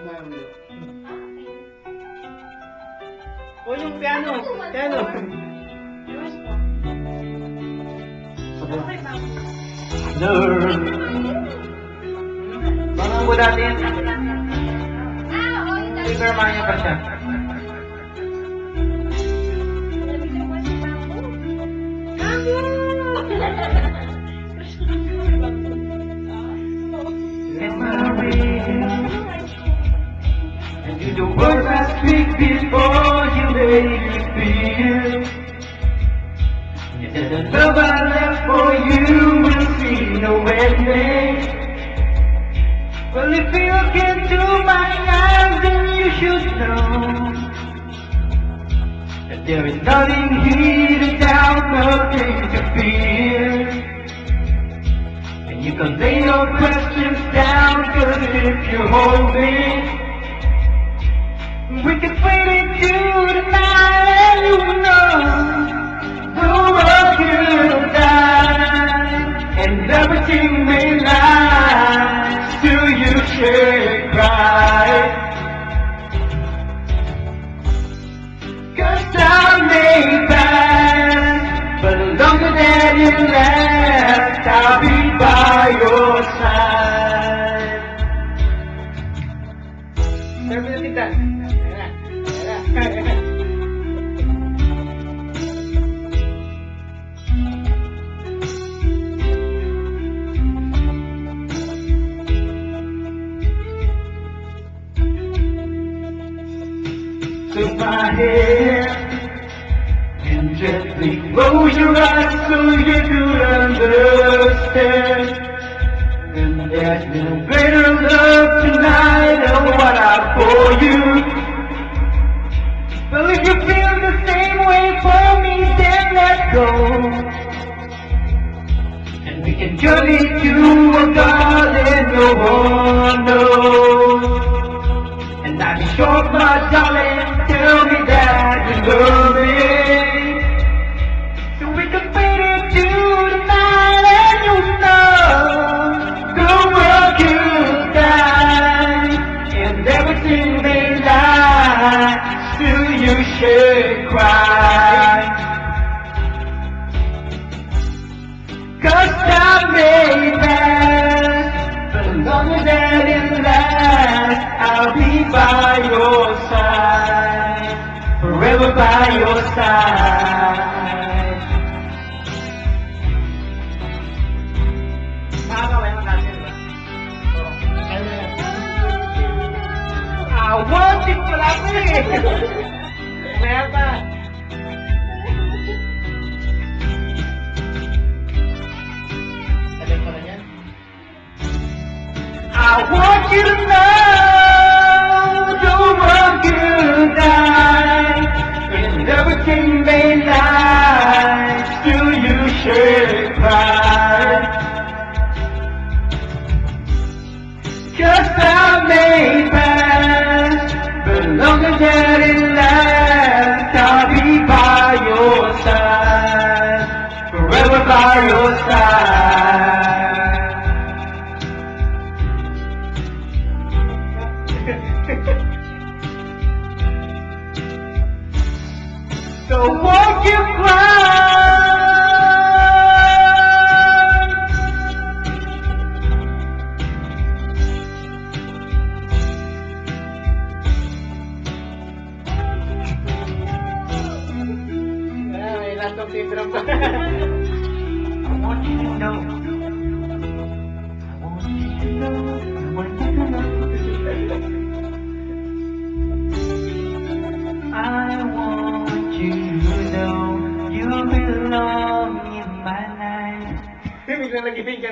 O yung piano. Piano. Mga mo dati yan. Speaker maya pa siya. And do the words I speak before you make me feel. And the love I left for you will see no ending. Well, if you look into my eyes, then you should know that there is nothing here to doubt, nothing to fear. And you can lay your questions down, 'cause if you hold me, we can wait into the night, and you know the world will die, and everything may lie. Still you should cry, 'cause time may pass, but longer than you last, I'll be by your side. Sabi na tita. Took my hand and gently close your eyes so you could understand. And there's no greater love tonight than what I for you. Well, if you feel the same way for me, then let go. And we can journey to a garden no one knows. And I'm sure, my darling, tell me that you love me. So we can fade into the night, and you know the world could die, and everything may lie. Still you should cry, 'cause time may pass, but longer than it lasts, I'll be by your side, forever by your side. I want it pala ko eh. Kaya pa. Sabi ko na yan. I want you to know the world could die, and everything may lie. Still you should cry, 'cause time may pass, but longer than it lasts, I'll be by your side, forever by your side. So won't you cry? May lasong syndrome pa. I want you to know. I want you to know. I want you to know. I want you to know you belong in my life. Biglang nag-ibig ka.